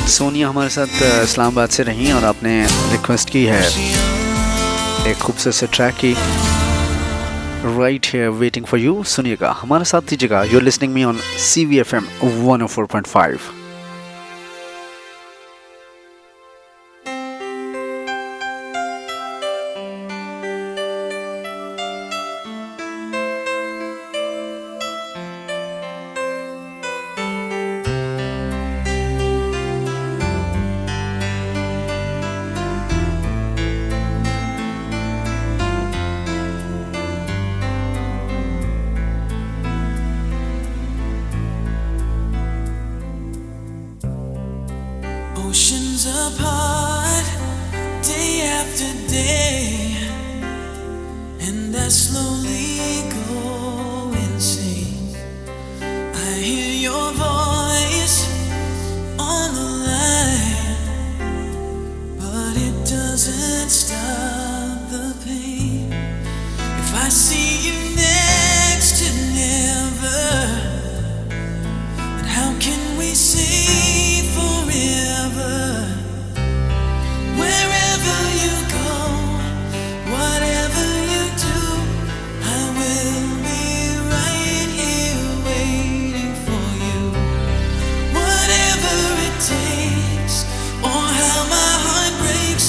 सोनिया हमारे साथ इस्लामाबाद से रही और आपने रिक्वेस्ट की है एक खूबसूरत से ट्रैक की right here waiting for you. सुनिएगा, हमारे साथ दीजिएगा। You are listening me on CVFM 104.5। Oceans apart, day after day, and I slowly go insane. I hear your voice on the line, but it doesn't stop the pain. If I see you next to never, then how can we say forever? Wherever you go, whatever you do, I will be right here waiting for you. Whatever it takes, or how my heart breaks,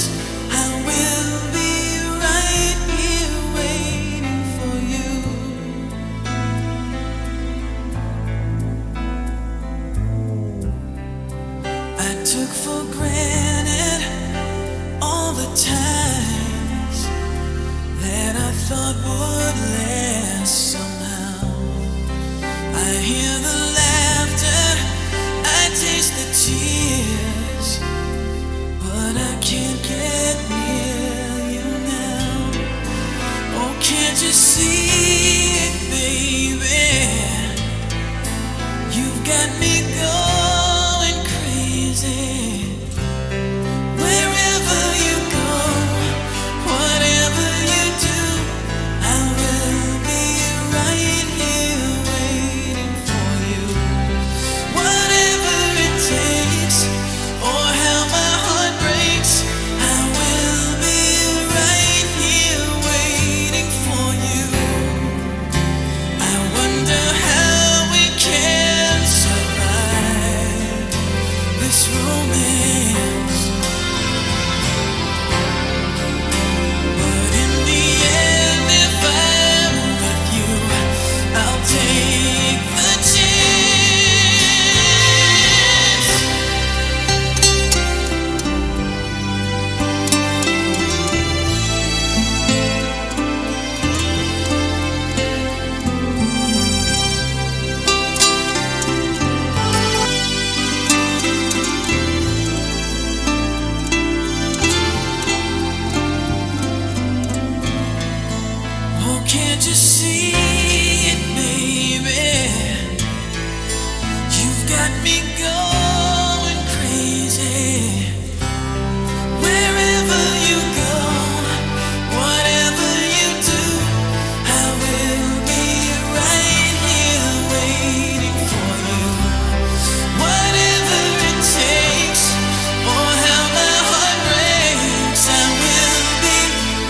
I will be right here waiting for you. I took for granted all the times that I thought would last somehow. I hear the laughter, I taste the tears, but I can't get near you now. Oh, can't you see it, baby? You've got me going crazy. Wherever you go, whatever you do, I will be right here waiting for you. Whatever it takes, or how my heart breaks, I will be right here waiting for you. I wonder how we can survive this romance. But in the end, if I'm with you, I'll take the chance. Oh, can't you see it, baby? You've got me going crazy. Wherever you go, whatever you do, I will be right here waiting for you. Whatever it takes, or how my heart breaks, I will be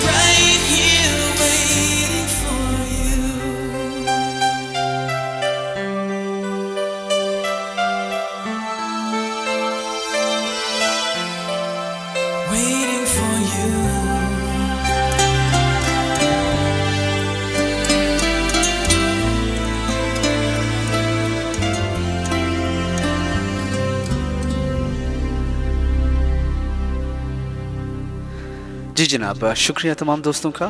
right here waiting for you. Waiting for you. जी जनाब, शुक्रिया तमाम दोस्तों का।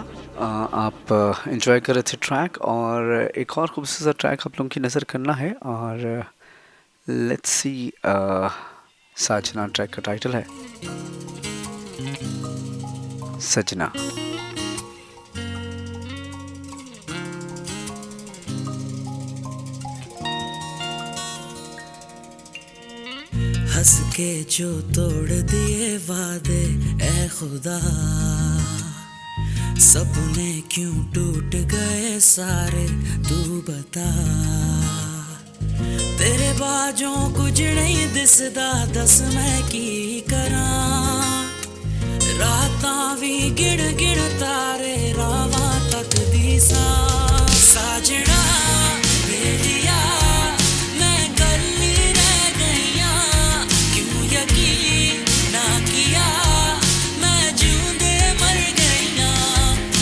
आप enjoy कर रहे थे track, और एक और खूबसूरत ट्रैक आप लोगों की नज़र करना है। और लेट्स सी, साजना ट्रैक का टाइटल है सजना। हंस के जो तोड़ दिए वादे, ऐ खुदा, सपने क्यों टूट गए सारे, तू बता। तेरे बाजों कुछ नहीं दिसदा दस मैं की करां रातां भी गिण गिण तारे रावां तक दी साजना बेलिया मैं गली रह गईया क्यों यकीन ना किया मैं जूंदे मर गईया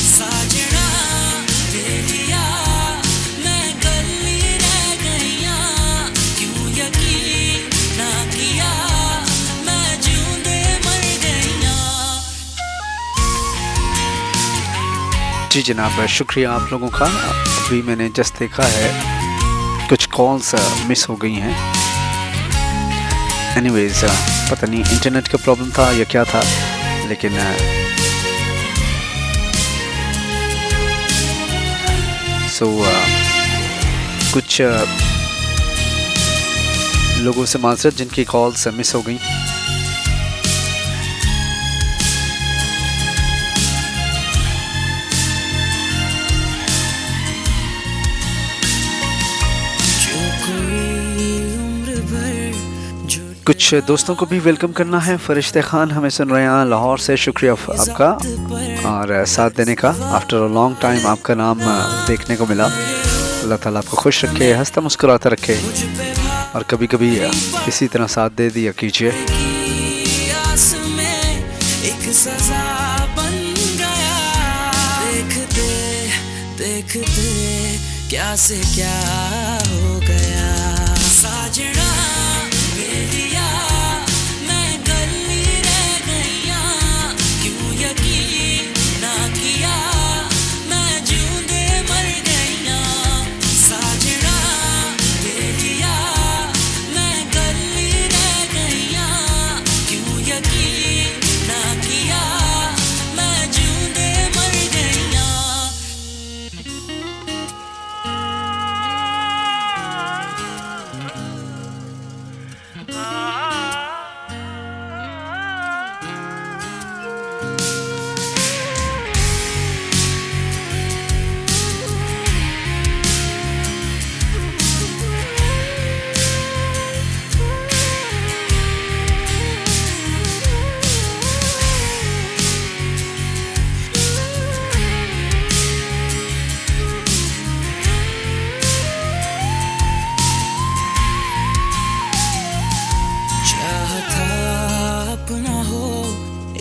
साजना बेलिया मैं गली रह गईया क्यों यकीन ना किया मैं जूंदे मर गईया। जी जनाब, शुक्रिया आप लोगों का। अभी मैंने जस्ट देखा है कुछ कॉल्स मिस हो गई हैं। एनीवेज, पता नहीं इंटरनेट का प्रॉब्लम था या क्या था, लेकिन कुछ लोगों से माजरत जिनकी कॉल्स मिस हो गई। कुछ दोस्तों को भी वेलकम करना है। फरिश्ते खान हमें सुन रहे हैं लाहौर से, शुक्रिया आपका और साथ देने का। आफ्टर अ लॉन्ग टाइम आपका नाम देखने को मिला। अल्लाह ताला आपको खुश रखे, हंसता मुस्कुराता रखे और कभी कभी इसी तरह साथ दे दिया कीजिए। देखते क्या से क्या हो गया साजना बेलिया मैं गली रह गईया क्यों यकीन ना किया मैं जूंदे मर गईया साजना बेलिया मैं गली रह गईया क्यों यकीन ना किया मैं जूंदे मर गईया।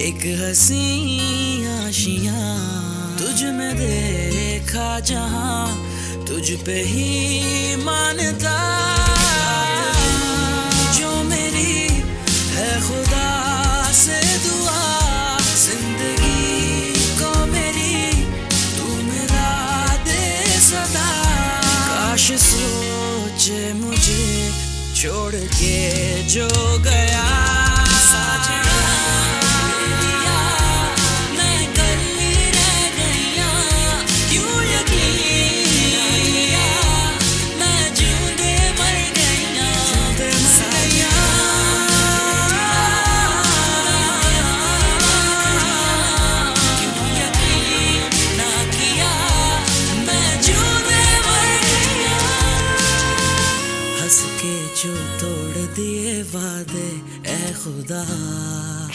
एक हसी आशियां तुझ में देखा जहां तुझ पे ही मानता जो मेरी है खुदा से दुआ जिंदगी को मेरी तू मिला दे सदा काश सोचे मुझे छोड़ के जो गया साजना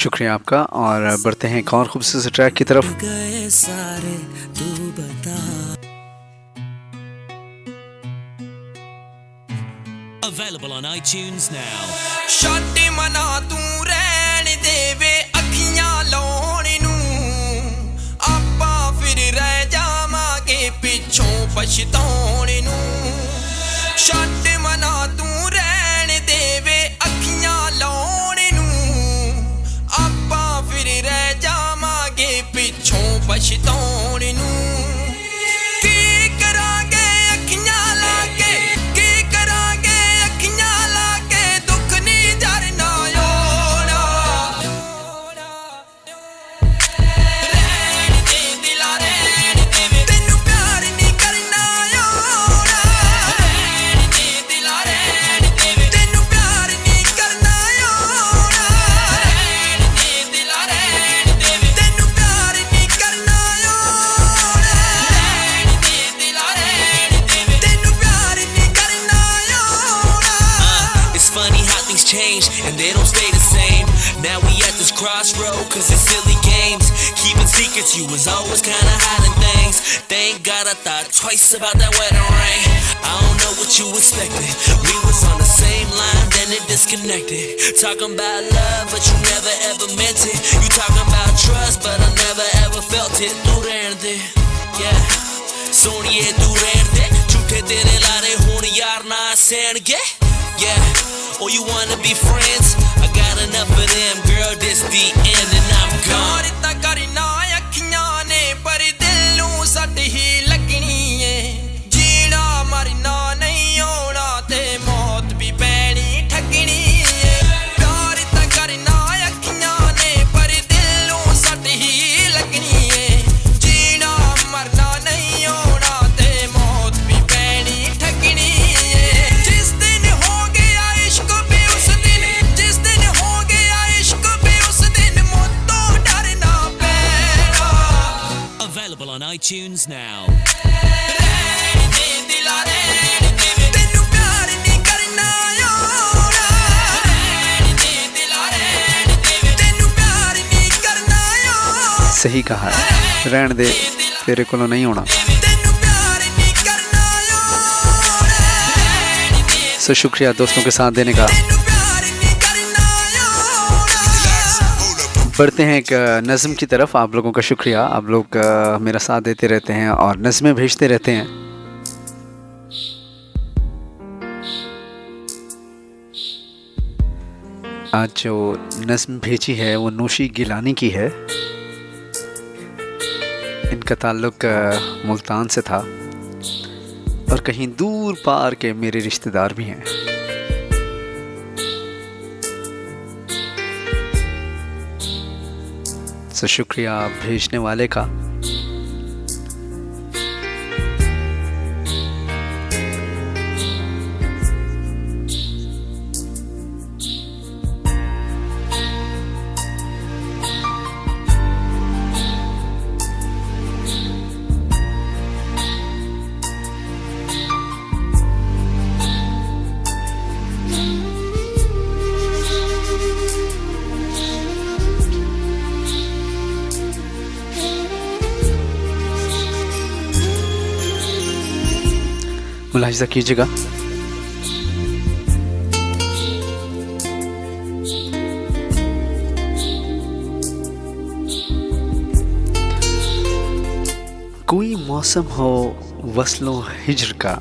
शुक्रिया आपका और बढ़ते हैं एक और खूबसूरत ट्रैक की तरफ। गए सारे तू बता। Available on iTunes now. ਛੱਡ ਮਨਾ ਤੂੰ ਰਹਿਣ ਦੇਵੇ ਅੱਖੀਆਂ ਲਾਉਣ ਨੂੰ ਆਪਾਂ ਫਿਰ ਰਹਿ ਜਾਵਾਂਗੇ ਪਿੱਛੋਂ ਪਛਤਾਉਣ ਨੂੰ ਛੱਡ ਮਨਾ ਤੂੰ ਰਹਿਣ ਦੇਵੇ ਅੱਖੀਆਂ ਲਾਉਣ ਨੂੰ ਆਪਾਂ ਫਿਰ ਰਹਿ ਜਾਵਾਂਗੇ ਪਿੱਛੋਂ ਪਛਤਾਉਣ ਨੂੰ ਕੀ ਕਰਾਂਗੇ ਅੱਖੀਆਂ ਲਾ ਕੇ ਕੀ ਕਰਾਂਗੇ ਅੱਖੀਆਂ ਲਾ ਕੇ ਦੁੱਖ ਨਹੀਂ ਜਰਨਾ ਓਣਾ ਰਹਿਣ ਦੇ ਦਿਲਾ ਰਹਿਣ ਦੇ ਤੈਨੂੰ ਪਿਆਰ ਨਹੀਂ ਕਰਨਾ ਓ they don't stay the same. Now we at this crossroad, cause it's silly games. Keeping secrets, you was always kinda hiding things. Thank God I thought twice about that wedding ring. I don't know what you expected. We was on the same line, then it disconnected. Talking about love, but you never ever meant it. You talking about trust, but I never ever felt it. तू रहने दे, yeah. सोनिए तू रहने दे. झूठे तेरे लारे होन यार ना सहणगे. Yeah, oh you wanna be friends? I got enough of them, girl. This the end and I'm gone. ਤਾਂ ਕਰਨਾ ਅੱਖੀਆਂ ਨੇ ਪਰ ਦਿਲ ਨੂੰ ਸੱਟ ਹੀ ਲੱਗਣੀ ਏ ਜੀਣਾ ਮਰਨਾ ਨਹੀਂ ਆਉਣਾ ਤੇ ਮੌਤ ਵੀ ਪੈਣੀ ਠੱਗਣੀ ਏ ਪਿਆਰ ਤਾਂ ਕਰਨਾ ਅੱਖੀਆਂ ਨੇ ਪਰ ਦਿਲ ਨੂੰ ਸੱਟ ਹੀ ਲੱਗਣੀ ਏ ਜੀਣਾ ਮਰਨਾ ਨਹੀਂ ਆਉਣਾ ਤੇ ਮੌਤ ਵੀ ਪੈਣੀ ਠੱਗਣੀ ਏ ਜਿਸ ਦਿਨ ਹੋ ਗਿਆ ਇਸ਼ਕ ਵੀ ਉਸ ਦਿਨ ਜਿਸ ਦਿਨ ਹੋ ਗਿਆ ਇਸ਼ਕ ਵੀ ਉਸ ਦਿਨ ਮੌਤ ਤੋਂ ਡਰਨਾ ਪੈਣਾ Available on iTunes now. ਰਹਿਣ ਦੇ ਦਿਲਾ ਰਹਿਣ ਦੇ ਤੈਨੂੰ ਪਿਆਰ ਨਹੀਂ ਕਰਨਾ ਆਉਣਾ ਰਹਿਣ ਦੇ ਦਿਲਾ ਰਹਿਣ ਦੇ ਤੈਨੂੰ ਪਿਆਰ ਨਹੀਂ ਕਰਨਾ ਆਉਣਾ सही कहा है, रहने दे, तेरे को नहीं होना। ਤੈਨੂੰ ਪਿਆਰ ਨਹੀਂ ਕਰਨਾ ਆਉਣਾ ਰਹਿਣ ਦੇ सो शुक्रिया दोस्तों के साथ देने का। ਤੈਨੂੰ ਪਿਆਰ ਨਹੀਂ ਕਰਨਾ ਆਉਣਾ बढ़ते हैं एक नज़म की तरफ। आप लोगों का शुक्रिया, आप लोग मेरा साथ देते रहते हैं और नज़में भेजते रहते हैं। आज जो नज़म भेजी है वो नूशी गिलानी की है। इनका ताल्लुक मुल्तान से था और कहीं दूर पार के मेरे रिश्तेदार भी हैं। सो शुक्रिया भेजने वाले का। मुलाहिज़ा कीजिएगा। कोई मौसम हो वस्लो हिज्र का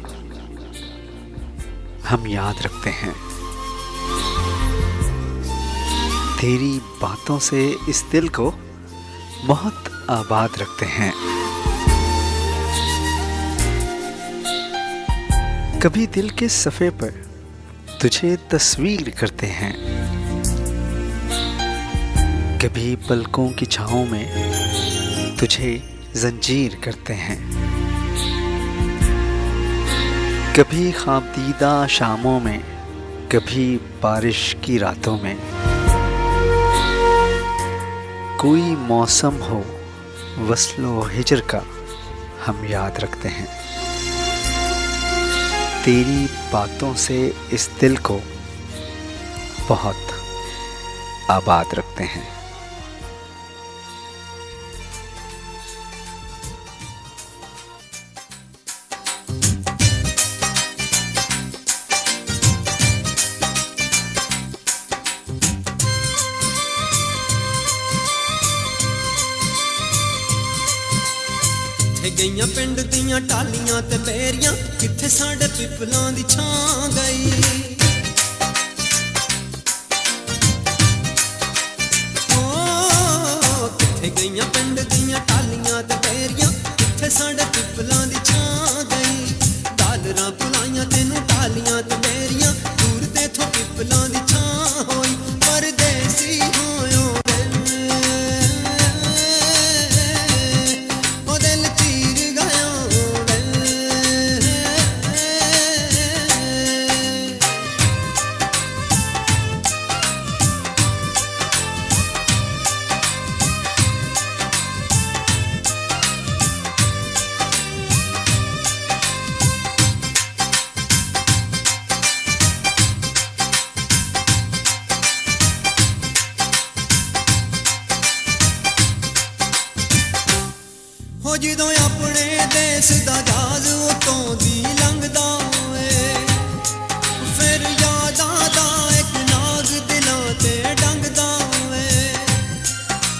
हम याद रखते हैं। तेरी बातों से इस दिल को बहुत आबाद रखते हैं। कभी दिल के सफ़े पर तुझे तस्वीर करते हैं, कभी पलकों की छाँव में तुझे जंजीर करते हैं, कभी ख्वाबदीदा शामों में, कभी बारिश की रातों में। कोई मौसम हो वस्लो हिज्र का हम याद रखते हैं। तेरी बातों से इस दिल को बहुत आबाद रखते हैं। गईयां पिंड दियां टालियां ते बेरियां किथे साडे पिपलां दी छां गई ओ किथे गईयां पिंड दियां टालियां ते बेरियां किथे साडे पिपलां दी छां गई डालरां बुलाइयां तैनूं टालियां ते बेरियां दूर तेथों पिपलां दी छां होई परदेसी होयो ਜਦੋਂ ਆਪਣੇ ਦੇਸ ਦਾ ਜਹਾਜ਼ ਉਤੋਂ ਦੀ ਲੰਘਦਾ ਏ ਫਿਰ ਯਾਦਾਂ ਦਾ ਇੱਕ ਨਾਗ ਦਿਲਾਂ ਤੇ ਡੰਗਦਾ ਏ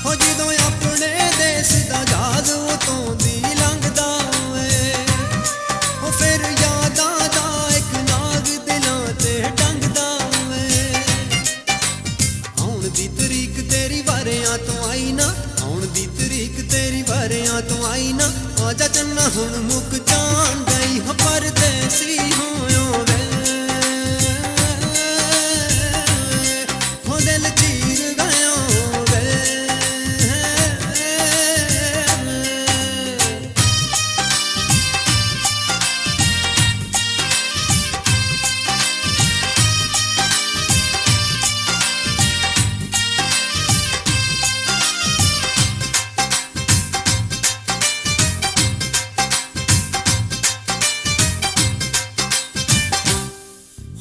ਹੋ ਜਦੋਂ ਆਪਣੇ ਦੇਸ ਦਾ ਜਹਾਜ਼ ਉਤੋਂ ਦੀ ਲੰਘਦਾ ਏ ਹੋ ਫਿਰ ਯਾਦਾਂ ਦਾ ਇੱਕ ਨਾਗ ਦਿਲਾਂ ਤੇ ਡੰਗਦਾ ਏ ਆਉਣ ਦੀ ਤਰੀਕ ਤੇਰੀ ਵਾਰਿਆਂ ਤੋਂ ਆਈ ਨਾ ਆਉਣ ਦੀ ਤਰੀਕ ਤੇਰੀ ਵਾਰਿਆਂ ਤੋਂ ਆਈ ਨਾ ਆਜਾ ਚੰਨਾ ਹੁਣ ਮੁੱਕ ਜਾਣ ਗਈ ਹੋ ਪਰਦੇਸੀ ਹੋਇਓ ਵੇ ਹੋ ਦਿਲ ਚੀਰ ਗਿਆ ਵੇ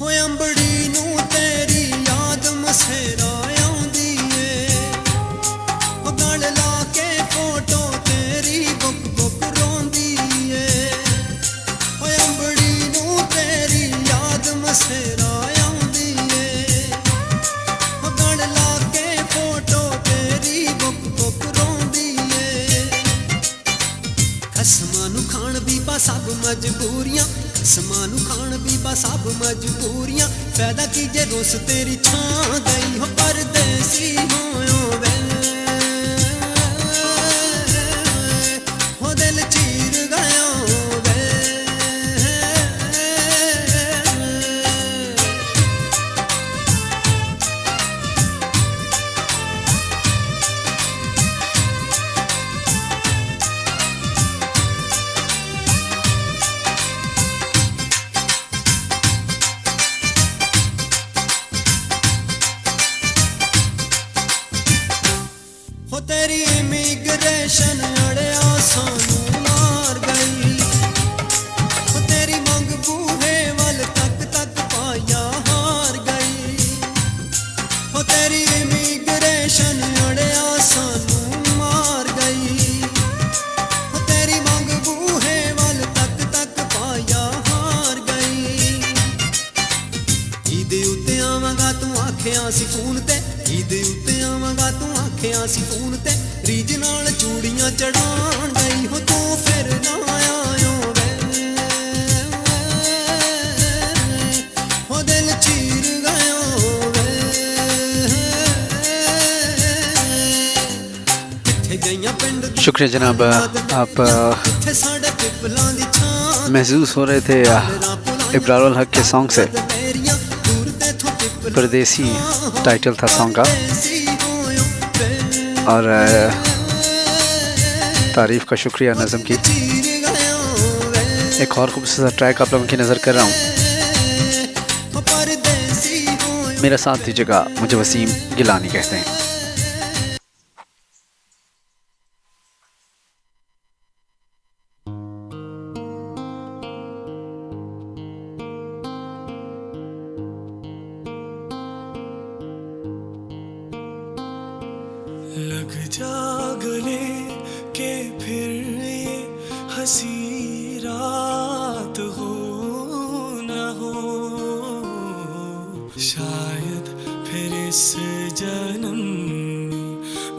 ਹੋਏ ਅੰਬੜੀ ਨੂੰ ਤੇਰੀ ਯਾਦ ਮਸੇਰਾ ਆਉਂਦੀ ਏ ਉਹ ਗਲ ਲਾ ਕੇ ਫੋਟੋ ਤੇਰੀ ਬੁੱਕ ਬੁੱਕ ਰੋਂਦੀ ਏ ਹੋਏ ਅੰਬੜੀ ਨੂੰ ਤੇਰੀ ਯਾਦ ਮਸੇਰਾ ਆਉਂਦੀ ਏ ਉਹ ਗਲ ਲਾ ਕੇ ਫੋਟੋ ਤੇਰੀ ਬੁੱਕ ਬੁੱਕ ਰੋਂਦੀ ਏ ਖਸਮਾਂ ਨੂੰ ਖਾਣ ਬੀਬਾ ਸਭ ਮਜਬੂਰੀਆਂ ਖਸਮਾਂ ਨੂੰ ਖਾਣ ਬੀਬਾ ਸਭ ਮਜਬੂਰੀਆਂ ਫਾਇਦਾ ਕੀ ਜੇ ਰੁੱਸ ਤੇਰੀ ਛਾਂ ਗਈ ਹੋ ਪਰਦੇਸੀ ਹੋਇਓ ਵੇ ਹੋ ਦਿਲ ਚੀਰ ਗਿਆ ਵੇ ਹੋ ਤੇਰੀ ਇਮੀਗ੍ਰੇਸ਼ਨ ਅੜਿਆ ਸਾਨੂੰ ਮਾਰ ਗਈ ਹੋ ਤੇਰੀ ਮੰਗ ਬੂਹੇ ਵੱਲ ਤੱਕ ਤੱਕ ਪਾਇਆ ਹਾਰ ਗਈ ਹੋ ਤੇਰੀ ਇਮੀਗ੍ਰੇਸ਼ਨ ਅੜਿਆ ਸਾਨੂੰ ਮਾਰ ਗਈ ਹੋ ਤੇਰੀ ਮੰਗ ਬੂਹੇ ਵੱਲ ਤੱਕ ਤੱਕ ਪਾਇਆ ਹਾਰ ਗਈ ਇਹਦੇ ਉੱਤੇ ਆਵਾਂਗਾ ਤੂੰ ਆਖਿਆ ਸੀ ਫੋਨ ਤੇ ਇਹਦੇ ਉੱਤੇ ਆਵਾਂਗਾ ਤੂੰ ਆਖਿਆ ਸੀ ਫੋਨ ਤੇ ਰੀਝ ਨਾਲ ਚੂੜੀਆਂ ਚੜਾਉਣ ਗਈ ਹੋ ਤੂੰ ਫਿਰ ਨਾ ਆਇਓ ਵੇ ਹੋ ਦਿਲ ਚੀਰ ਗਿਆ ਵੇ ਕਿੱਥੇ ਗਈਆਂ ਪਿੰਡ ਦੀਆਂ शुक्रिया जनाब आप ਕਿੱਥੇ ਸਾਡੇ ਪਿੱਪਲਾਂ ਦੀ ਛਾਂ महसूस हो रहे थे इब्रारुल हक के सॉन्ग से ਮੇਰੀਆਂ ਦੂਰ ਤੇਥੋਂ ਪਿੱਪਲਾਂ परदेसी टाइटल था सॉन्ग का ਦੇਸੀ ਹੋਇਓ ਵੇ और तारीफ़ का शुक्रिया नज़म की ਚੀਰ ਗਿਆ ਵੇ एक और खूबसूरत ट्रैक आप लोगों की नज़र कर रहा हूँ परदेसी होयो मेरा साथ दीजिएगा मुझे वसीम गिलानी कहते हैं लग जा गले के फिर ये हंसी रात हो न हो शायद फिर इस जन्म में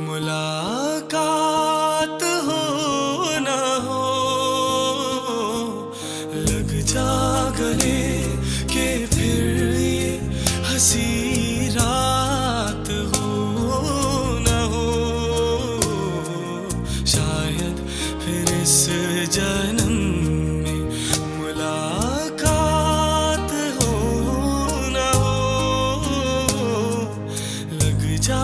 मुलाकात हो न हो लग जा गले के फिर ये हंसी रात हो न हो शायद फिर इस जन्म में मुलाकात हो न हो लग जा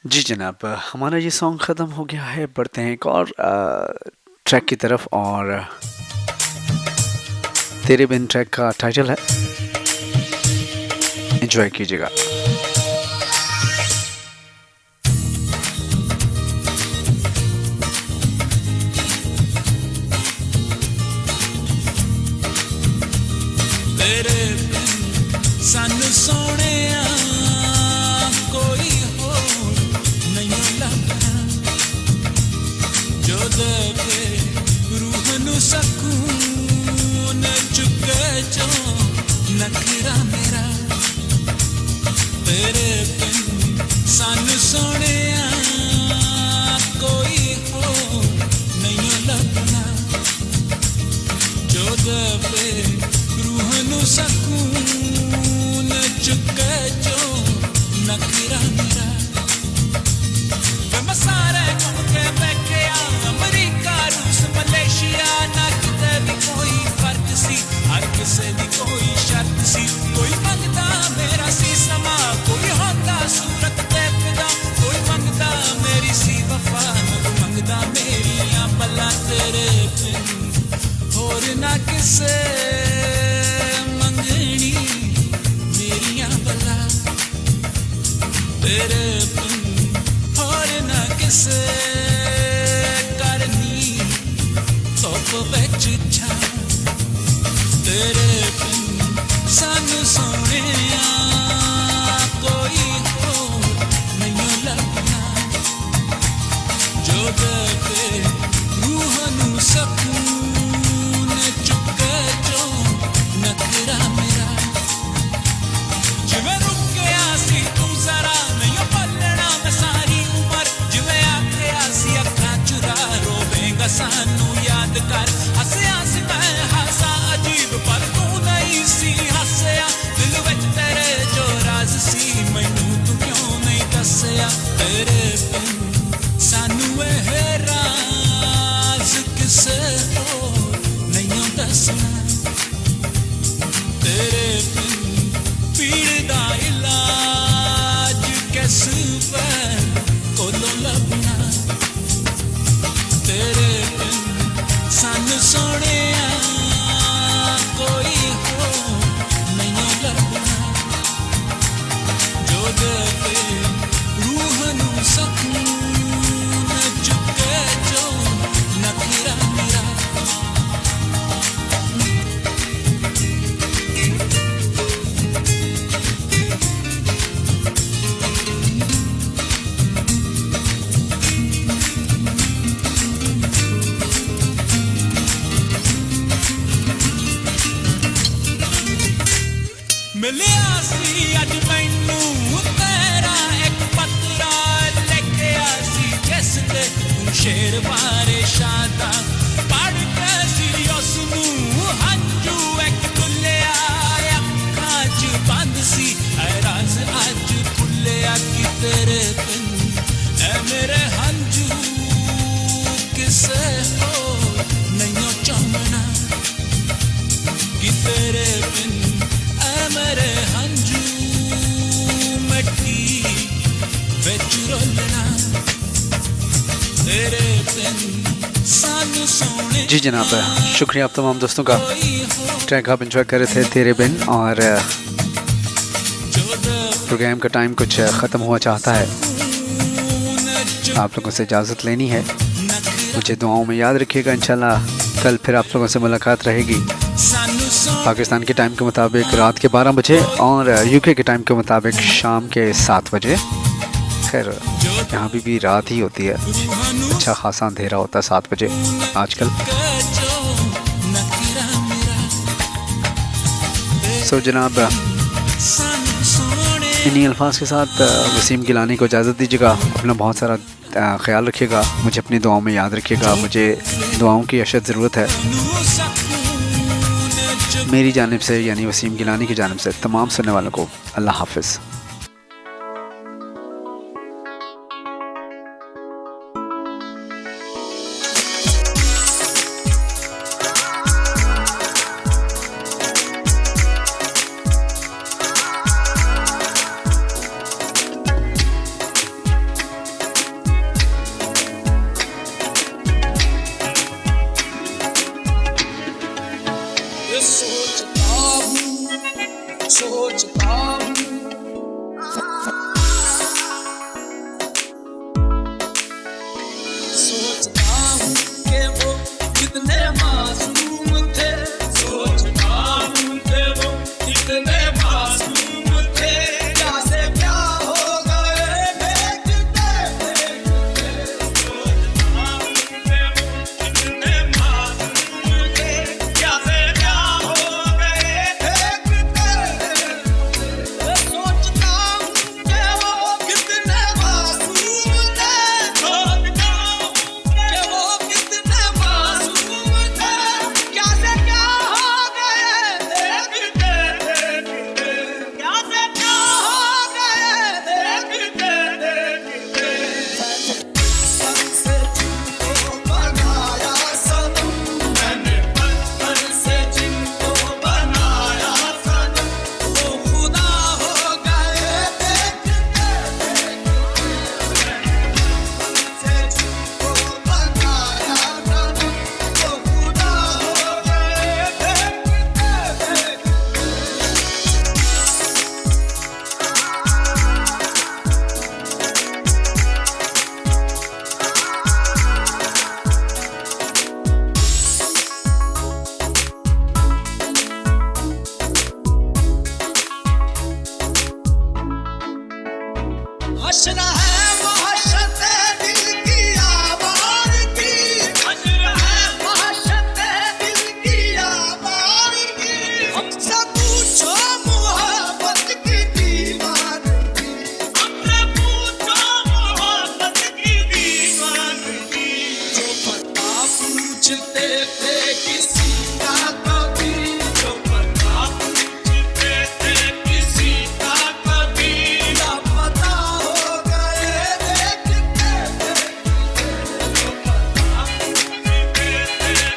जी जनाब, हमारा ये सॉन्ग ख़त्म हो गया है। बढ़ते हैं एक और ट्रैक की तरफ, और तेरे बिन ट्रैक का टाइटल है, एंजॉय कीजिएगा। तेरे बिन सानू सोहणिया कोई होर नहीं लगना, जो देवे रूह नू सकून चुके जो नखरा मेरा। तेरे बिन सानू सोहणिया कोई होर नहीं लगना, जो देवे रूह नू सकून चुके जो नखरा मेरा। मैं सारे घूम के बैठिया अमरीका रूस मलेशिया, ना किते भी कोई फर्क सी, हर किसे दी कोई शर्त सी। कोई मंगदा मेरा सी समा, कोई होंदा सूरत देखदा, कोई मंगदा मेरी सी वफा, कोई मंगदा मेरियां पल्ला। तेरे बिन होर ना किसे मंगनी मेरियां पल्ला, तेरे बिन होर ना किसे करनी धुप विच छां। तेरे बिन सानू सोहणिया कोई होर नहीं लगना, जो देवे रूह नू सकून चुके जो नखरा मेरा। जिवें रुकिया सी तू जरा नहीं पलना मैं सारी उमर, जिवें आखिया सी अखां चुरा रोवेंगा सानू याद कर। हसिया सी मैं हासा अजीब पर तू नहीं सी हसिया, दिल विच तेरे जो राज सी मैनू तू क्यों नहीं दसिया। तेरे बिन सानू एह राज किसे होर नहीं दसना, तेरे बिन पीड़ दा इलाज किस वैद कोलों लभना। तेरे बिन सानू सोहणिया कोई होर नहीं लभना, जो देवे रूह नू सकून चुके जो नखरा मेरा। मिलिया सी अज मैनू तेरा एक पत्रा, लेके आसी जिस ते तू शेर बारे शादा, पढ़ के सी उसनू हंजू एक खुलिया, अखां च बंद सी राज अज खुलिया। कि तेरे बिन ऐ मेरे हंजू किसे होर नहीं चमना, कि तेरे बिन मेरे हंजू मिट्टी बिच रोलना। तेरे बिन सानू सोहणे। जी जनाब, शुक्रिया आप तमाम दोस्तों का। ट्रैक आप एंजॉय कर रहे थे तेरे बिन, और प्रोग्राम का टाइम कुछ ख़त्म हुआ चाहता है, आप लोगों से इजाज़त लेनी है। मुझे दुआओं में याद रखिएगा। इंशाल्लाह कल फिर आप लोगों से मुलाकात रहेगी पाकिस्तान के टाइम के मुताबिक रात के 12 बजे, और यूके के टाइम के मुताबिक शाम के 7 बजे। खैर यहाँ भी रात ही होती है, अच्छा खासा अंधेरा होता है 7 बजे आजकल। सो जनाब, इन्हीं अल्फाज के साथ वसीम गिलानी को इजाज़त दीजिएगा। अपना बहुत सारा ख्याल रखिएगा, मुझे अपनी दुआओं में याद रखिएगा। मुझे दुआओं की अशद ज़रूरत है मेरी जानिब से, यानी वसीम गिलानी की जानिब से। तमाम सुनने वालों को अल्लाह हाफ़िज़। हश्र है महशत दिल की आवाज़ की, हश्र है महशत दिल की आवाज़ की। हमसे पूछो मोहब्बत की दीवानगी, हमसे पूछो मोहब्बत की दीवानगी। जो पता पूछते थे किसी का कभी, जो पता पूछते थे किसी का कभी, लापता हो गए देखते थे। जो पता पूछते थे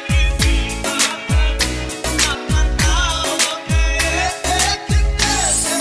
किसी का कभी, लापता हो गए देखते थे।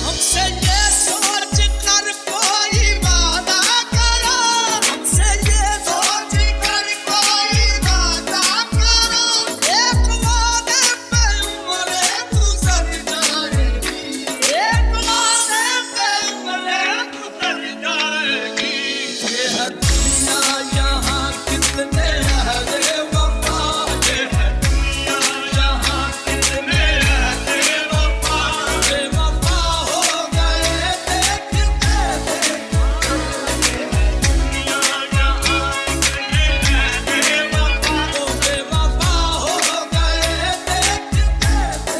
हमसे ये सोच कर कोई वादा करो, हमसे ये सोच कर कोई वादा करो। एक वादे पे उम्रें गुजर जाएगी, एक वादे पे उम्रें गुजर जाएगी। ये है दुनिया यहाँ कितने अहले वफा, ये है दुनिया यहाँ कितने अहले वफा, बेवफा हो गए देखते थे। दुनिया यहाँ कितने अहले वफा, बेवफा हो गए देखते थे।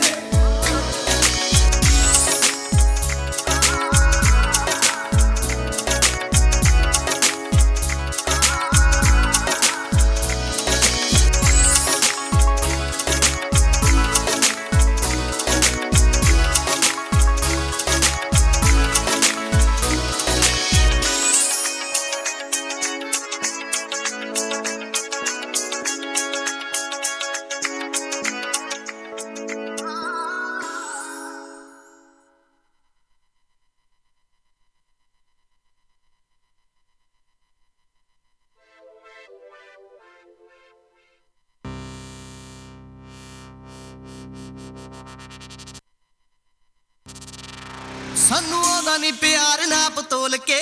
ਸਾਨੂੰ ਆਉਂਦਾ ਨਹੀਂ ਪਿਆਰ ਨਾਪ ਤੋਲ ਕੇ,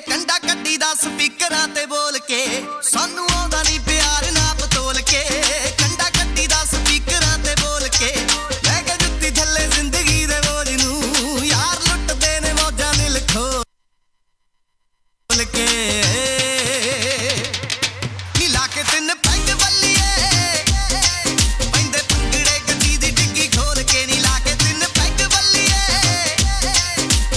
ਕੰਡਾ ਕੱਢੀ ਦਾ ਸਪੀਕਰਾਂ ਤੇ ਬੋਲ ਕੇ। ਸਾਨੂੰ ਆਉਂਦਾ ਨਹੀਂ ਪਿਆਰ ਨਾਪ ਤੋਲ ਕੇ, ਕੰਡਾ ਕੱਢੀ ਦਾ ਸਪੀਕਰਾਂ ਤੇ ਬੋਲ ਕੇ। ਲੈ ਕੇ ਜੁੱਤੀ ਥੱਲੇ ਜ਼ਿੰਦਗੀ ਦੇ ਬੋਝ ਨੂੰ, ਯਾਰ ਲੁੱਟਦੇ ਨੇ ਮੌਜਾਂ ਦਿਲ ਖੋਲ ਕੇ। ਨੀ ਲਾ ਕੇ ਤਿੰਨ ਪੈਗ ਬੱਲੀਏ, ਪੈਂਦੇ ਭੰਗੜੇ ਗੱਡੀ ਦੀ ਡਿੱਗੀ ਖੋਲ ਕੇ। ਨੀ ਲਾ ਕੇ ਤਿੰਨ ਪੈਗ ਬੱਲੀਏ,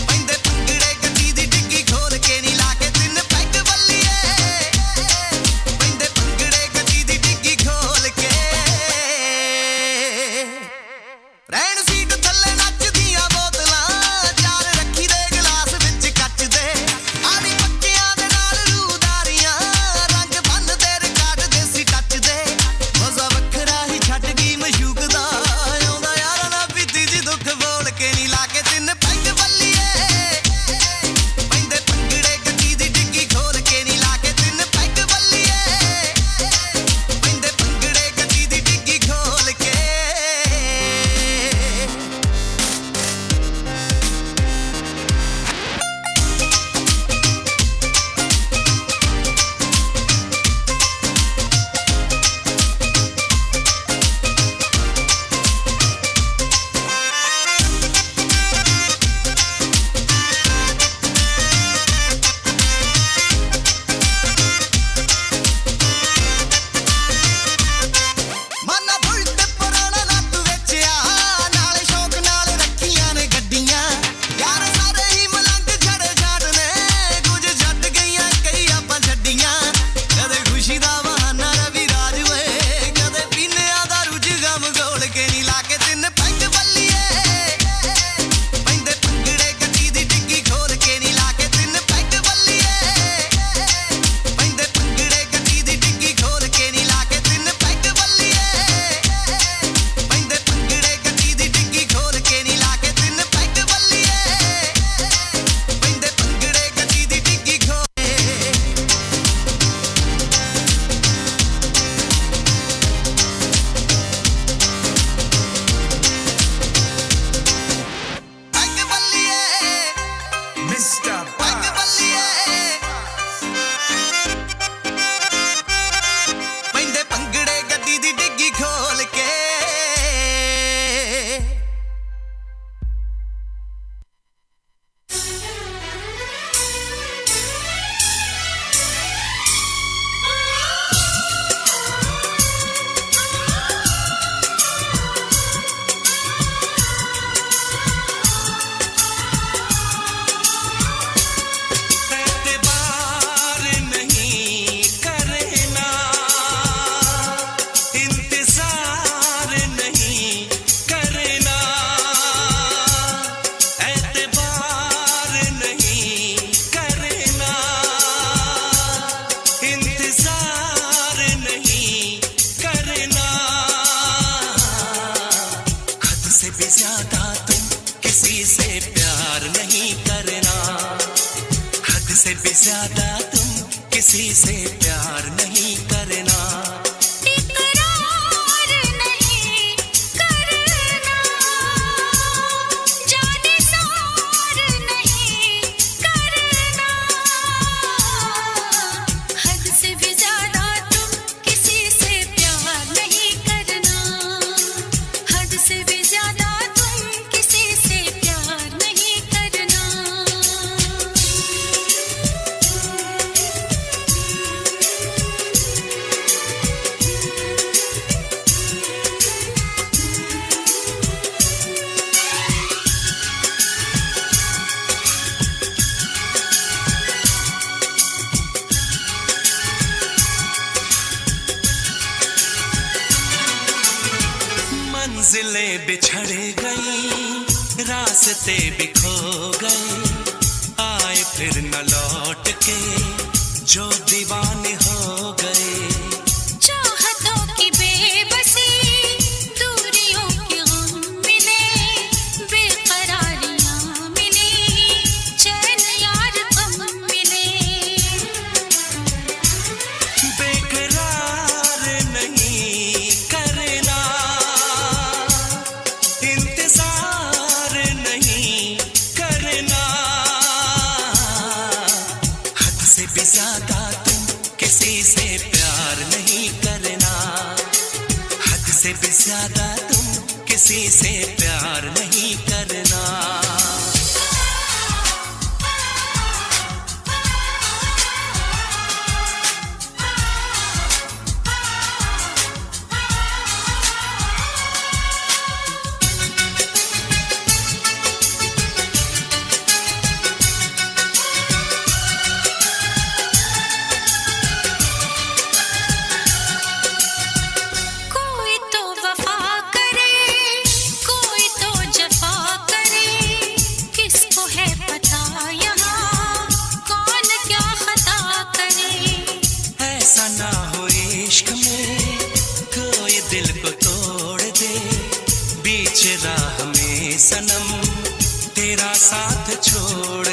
ਪੈਂਦੇ ਭੰਗੜੇ ਗੱਡੀ ਦੀ ਡਿੱਗੀ ਖੋਲ ਕੇ। ਨੀ ਲਾ ਕੇ ਤਿੰਨ ਪੈਗ ਬੱਲੀਏ, ਪੈਂਦੇ ਭੰਗੜੇ भी ज्यादा तुम किसी से प्यार नहीं करना, हद से भी ज्यादा तुम किसी से प्यार नहीं करना। इकरार नहीं करना, जानिसार नहीं करना, हद से भी ज्यादा तुम किसी से प्यार नहीं करना, हद से भी ज्यादा तुम किसी से प्यार नहीं करना। मंजिलें बिछड़ गई, रास्ते भी खो गए, आए फिर न लौट के जो दीवाने हो गए। चाहतों की बेबसी, दूरियों के गम मिले, बेकरारियां मिली, चैन यार कम मिले। बेकरार नहीं करना, इंतजार नहीं करना, हद से भी ज्यादा तुम किसी से प्यार नहीं करना, हद से भी ज्यादा तुम किसी से प्यार नहीं करना। कोई तो वफा करे, कोई तो जफा करे, किसको है पता यहाँ कौन क्या खता करे। ऐसा ना हो इश्क में कोई दिल को तोड़ दे, बीच राह में सनम तेरा साथ छोड़